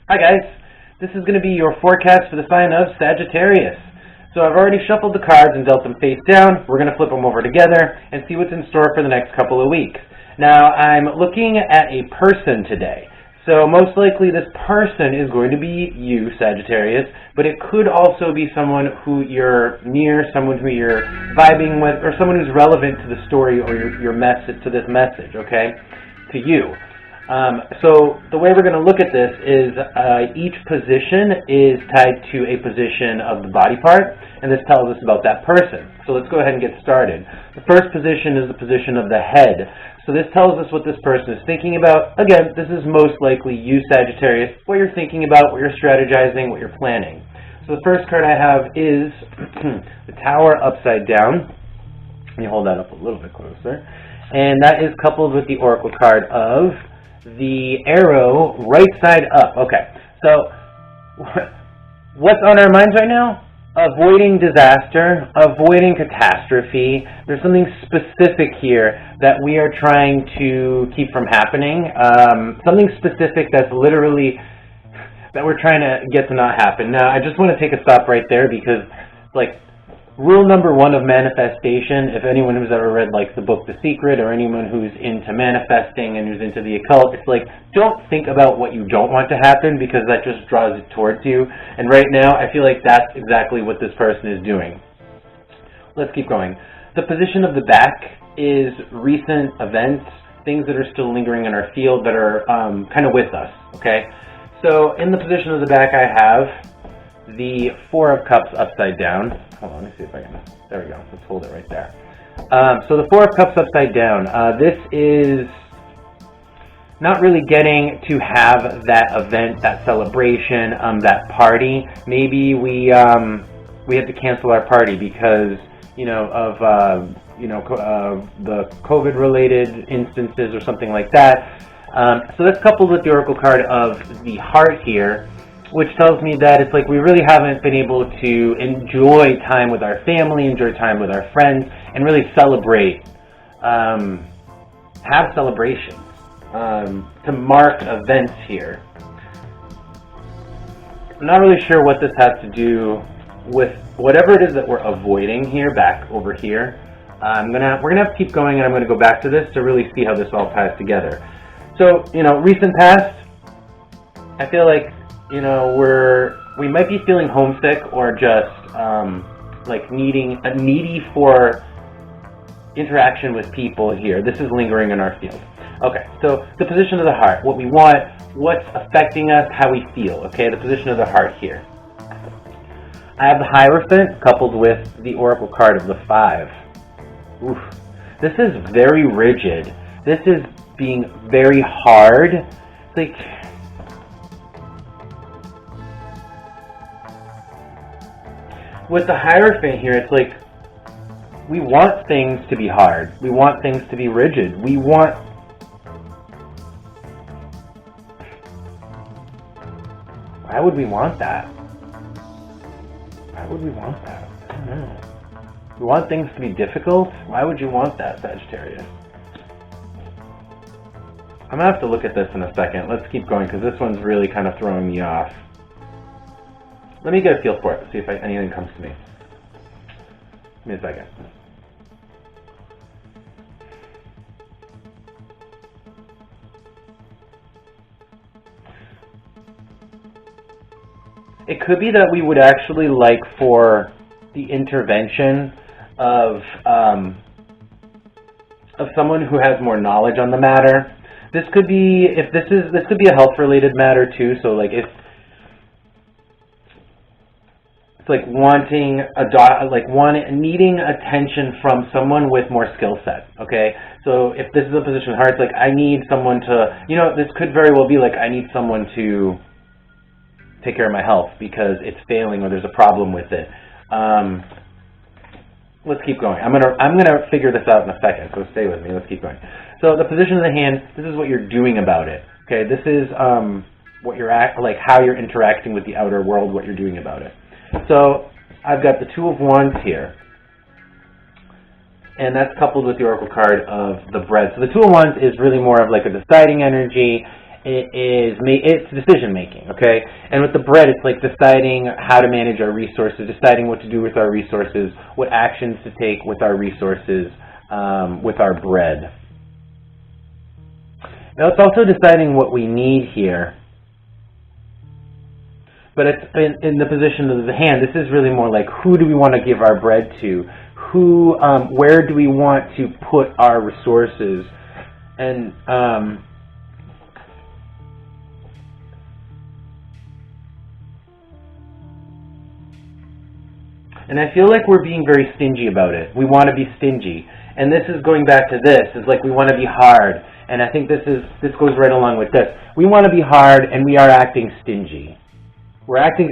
Hi guys, this is going to be your forecast for the sign of Sagittarius. So I've already shuffled the cards and dealt them face down. We're going to flip them over together and see what's in store for the next couple of weeks. Now I'm looking at a person today. So most likely this person is going to be you, Sagittarius, but it could also be someone who you're near, someone who you're vibing with, or someone who's relevant to the story or your message, to this message, okay, to you. So the way we're going to look at this is each position is tied to a position of the body part, and this tells us about that person. So let's go ahead and get started. The first position is the position of the head. So this tells us what this person is thinking about. Again, this is most likely you, Sagittarius, what you're thinking about, what you're strategizing, what you're planning. So the first card I have is the Tower upside down. Let me hold that up a little bit closer. And that is coupled with the Oracle card of the arrow right side up. Okay, so what's on our minds right now? Avoiding disaster, avoiding catastrophe. There's something specific here that we are trying to keep from happening. Something specific that's literally, that we're trying to get to not happen. Now, I just want to take a stop right there because, like, rule number one of manifestation, if anyone who's ever read like the book The Secret or anyone who's into manifesting and who's into the occult, it's like, don't think about what you don't want to happen because that just draws it towards you. And right now, I feel like that's exactly what this person is doing. Let's keep going. The position of the back is recent events, things that are still lingering in our field that are kind of with us, okay? So in the position of the back, I have the Four of Cups upside down. Hold on, let me see if I can, there we go, let's hold it right there. So the Four of Cups upside down, this is not really getting to have that event, that celebration, that party. Maybe we had to cancel our party because, you know, of, the COVID-related instances or something like that. So that's coupled with the Oracle card of the Heart here, which tells me that it's like we really haven't been able to enjoy time with our family, enjoy time with our friends, and really celebrate, have celebrations, to mark events here. I'm not really sure what this has to do with whatever it is that we're avoiding here, back over here. We're gonna have to keep going, and I'm gonna go back to this to really see how this all ties together. So, you know, recent past, I feel like, you know, we might be feeling homesick or just like needy for interaction with people here. This is lingering in our field. Okay, so the position of the heart, what we want, what's affecting us, how we feel. Okay, the position of the heart here. I have the Hierophant coupled with the Oracle card of the Five. Oof. This is very rigid. This is being very hard. It's like, with the Hierophant here, it's like we want things to be hard. We want things to be rigid. We want... Why would we want that? Why would we want that? I don't know. We want things to be difficult? Why would you want that, Sagittarius? I'm going to have to look at this in a second. Let's keep going because this one's really kind of throwing me off. Let me get a feel for it, see if anything comes to me. Give me a second. It could be that we would actually like for the intervention of someone who has more knowledge on the matter. This could be, this could be a health-related matter too. So, like, if like wanting needing attention from someone with more skill set. Okay, so if this is a position of heart, it's like I need someone to, you know, this could very well be like I need someone to take care of my health because it's failing or there's a problem with it. Let's keep going. I'm gonna figure this out in a second, so stay with me. Let's keep going. So the position of the hand, this is what you're doing about it. Okay, this is what you're how you're interacting with the outer world, what you're doing about it. So I've got the Two of Wands here, and that's coupled with the Oracle card of the Bread. So the Two of Wands is really more of like a deciding energy, it's decision making, okay? And with the bread, it's like deciding how to manage our resources, deciding what to do with our resources, what actions to take with our resources, with our bread. Now it's also deciding what we need here. But it's in the position of the hand, this is really more like, who do we want to give our bread to? Where do we want to put our resources? And I feel like we're being very stingy about it. We want to be stingy. And this is going back to this, is like we want to be hard. And I think this goes right along with this. We want to be hard and we are acting stingy. We're acting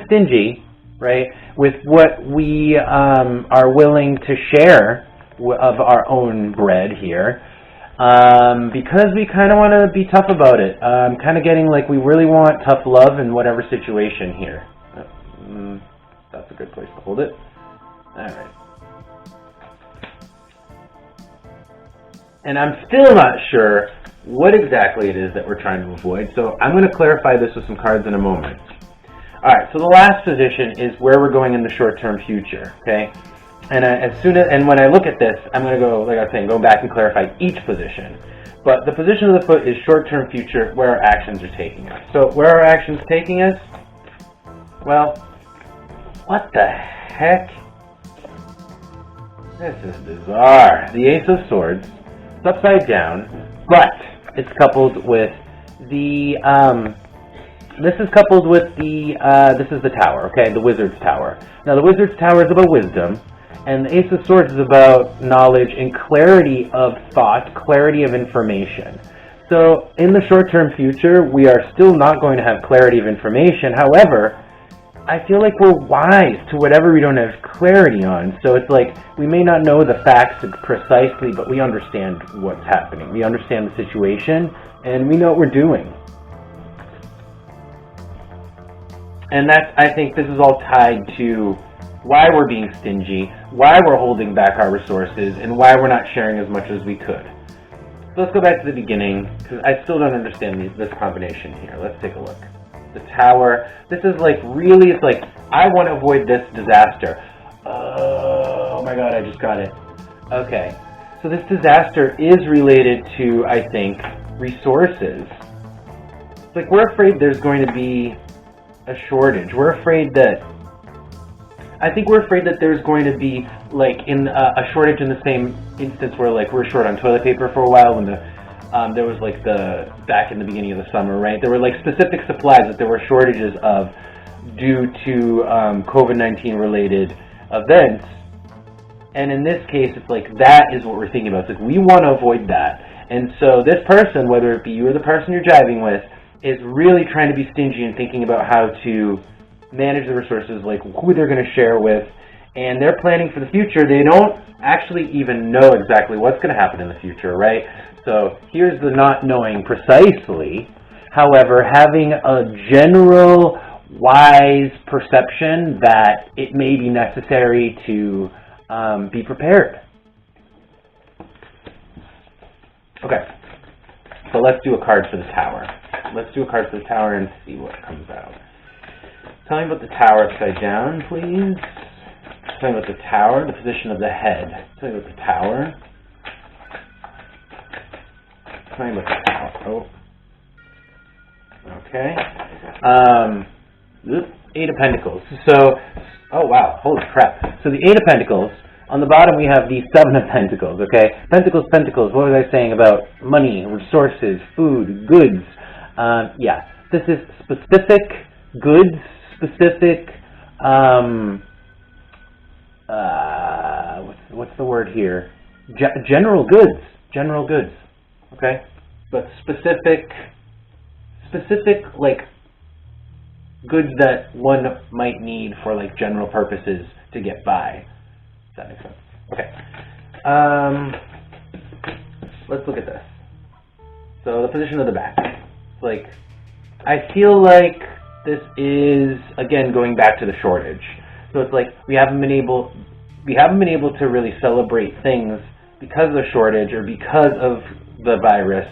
stingy, right, with what we are willing to share of our own bread here, because we kind of want to be tough about it. Kind of getting like we really want tough love in whatever situation here. That's a good place to hold it. All right. And I'm still not sure what exactly it is that we're trying to avoid, so I'm going to clarify this with some cards in a moment. All right, so the last position is where we're going in the short-term future, okay? And when I look at this, I'm going to go, like I was saying, go back and clarify each position. But the position of the foot is short-term future, where our actions are taking us. So where are our actions taking us? Well, what the heck? This is bizarre. The Ace of Swords, it's upside down, but it's coupled with the, this is the tower, okay, the Wizard's Tower. Now the Wizard's Tower is about wisdom, and the Ace of Swords is about knowledge and clarity of thought, clarity of information. So in the short-term future, we are still not going to have clarity of information. However, I feel like we're wise to whatever we don't have clarity on. So it's like we may not know the facts precisely, but we understand what's happening. We understand the situation, and we know what we're doing. And I think this is all tied to why we're being stingy, why we're holding back our resources, and why we're not sharing as much as we could. So let's go back to the beginning, because I still don't understand this combination here. Let's take a look. The Tower. This is like really, it's like, I want to avoid this disaster. Oh my god, I just got it. Okay. So this disaster is related to, I think, resources. It's like we're afraid there's going to be a shortage. We're afraid that there's going to be like a shortage in the same instance where like we're short on toilet paper for a while when there was like back in the beginning of the summer, right? There were like specific supplies that there were shortages of due to COVID-19 related events. And in this case, it's like that is what we're thinking about. It's like we want to avoid that. And so this person, whether it be you or the person you're driving with, is really trying to be stingy and thinking about how to manage the resources, like who they're going to share with, and they're planning for the future. They don't actually even know exactly what's going to happen in the future, right? So here's the not knowing precisely. However, having a general wise perception that it may be necessary to be prepared. Okay, so let's do a card for the Tower. Let's do a card for the Tower and see what comes out. Tell me about the Tower upside down, please. Tell me about the Tower, the position of the head. Tell me about the Tower. Tell me about the Tower. Oh. Okay. Eight of Pentacles. So, oh wow, holy crap. So the Eight of Pentacles. On the bottom we have the Seven of Pentacles, okay? Pentacles, Pentacles, what was I saying about money, resources, food, goods? Yeah, this is specific goods, specific, what's the word here? General goods, okay? But specific, like, goods that one might need for, like, general purposes to get by. That makes sense. Okay. Let's look at this. So the position of the back. It's like, I feel like this is, again, going back to the shortage. So it's like we haven't been able to really celebrate things because of the shortage or because of the virus.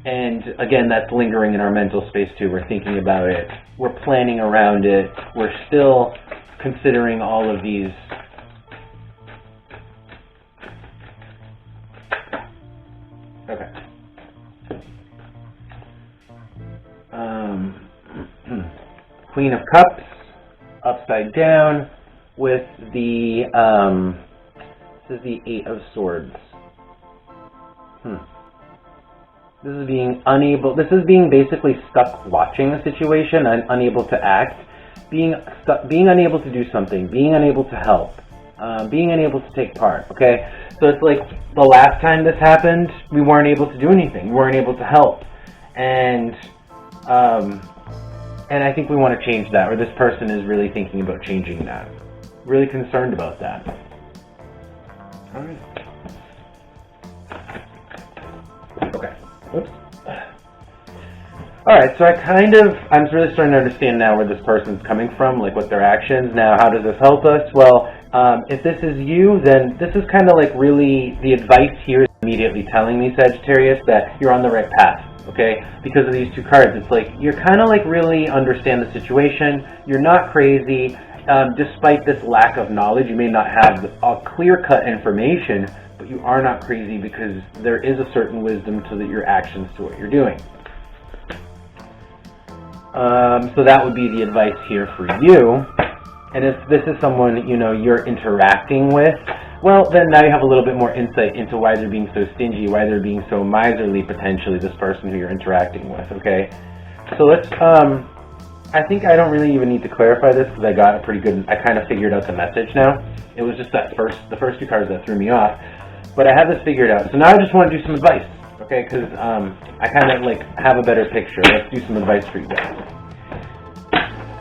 And again, that's lingering in our mental space too. We're thinking about it. We're planning around it. We're still considering all of these. Okay. Queen of Cups, upside down, with the, this is the Eight of Swords. This is being unable, this is being basically stuck watching the situation and unable to act, being unable to do something, being unable to help, being unable to take part, okay? So it's like the last time this happened, we weren't able to do anything, we weren't able to help. And I think we want to change that, or this person is really thinking about changing that. Really concerned about that. All right. Okay. Oops. Alright, so I'm really starting to understand now where this person's coming from, like what their actions. Now, how does this help us? Well, if this is you, then this is kind of like really, the advice here is immediately telling me, Sagittarius, that you're on the right path, okay? Because of these two cards, it's like, you're kind of like really understand the situation, you're not crazy, despite this lack of knowledge, you may not have a clear-cut information, but you are not crazy because there is a certain wisdom to your actions to what you're doing. So that would be the advice here for you. And if this is someone, you're interacting with, well, then now you have a little bit more insight into why they're being so stingy, why they're being so miserly, potentially, this person who you're interacting with, okay? So let's, I think I don't really even need to clarify this because I got a pretty good, I kind of figured out the message now. It was just the first two cards that threw me off. But I have this figured out. So now I just want to do some advice, okay? Because I kind of like have a better picture. Let's do some advice for you guys.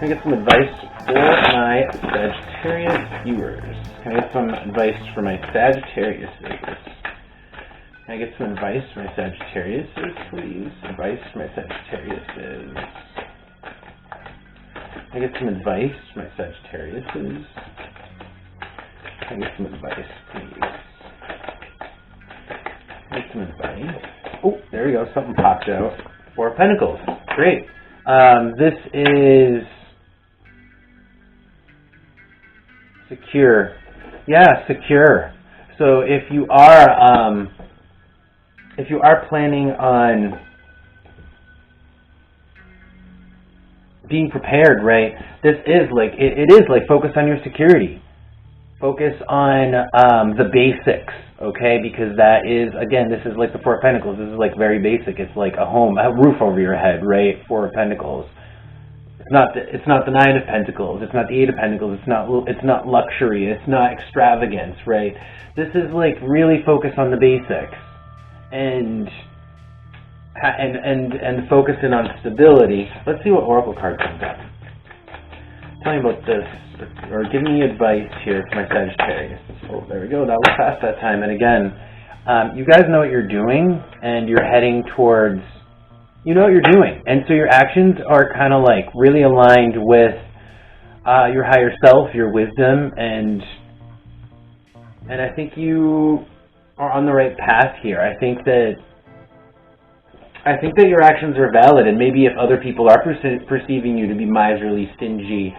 Can I get some advice for my Sagittarius viewers? Can I get some advice for my Sagittarius viewers? Can I get some advice for my Sagittariuses, please? Advice for my Sagittariuses. Can I get some advice for my Sagittariuses? Can I get some advice, please? Get some advice. Oh, there we go. Something popped out. Four of Pentacles. Great. This is secure. Yeah, secure. So if you are planning on being prepared, right? This is like it is like focus on your security. Focus on the basics, okay? Because that is, again, this is like the Four of Pentacles. This is like very basic. It's like a home, a roof over your head, right? Four of Pentacles. It's not the Nine of Pentacles. It's not the Eight of Pentacles. It's not luxury. It's not extravagance, right? This is like really focus on the basics and focus in on stability. Let's see what Oracle card comes up. Tell me about this, or give me advice here for my Sagittarius. Oh, there we go. That was past that time. And again, you guys know what you're doing, and you're heading towards, you know what you're doing. And so your actions are kind of like really aligned with your higher self, your wisdom, and I think you are on the right path here. I think that your actions are valid, and maybe if other people are perceiving you to be miserly, stingy,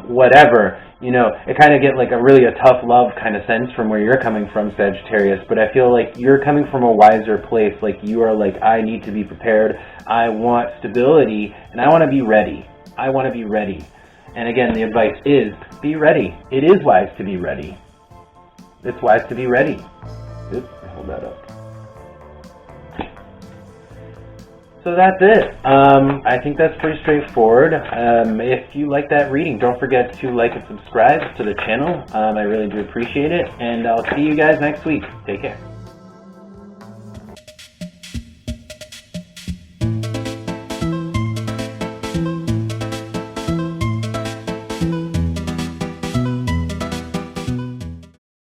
whatever, it kind of get like a tough love kind of sense from where you're coming from, Sagittarius. But I feel like you're coming from a wiser place. Like you are like, I need to be prepared. I want stability, and I want to be ready. I want to be ready. And again, the advice is be ready. It is wise to be ready. It's wise to be ready. Oops, hold that up. So that's it. I think that's pretty straightforward. If you like that reading, don't forget to like and subscribe to the channel. I really do appreciate it. And I'll see you guys next week. Take care.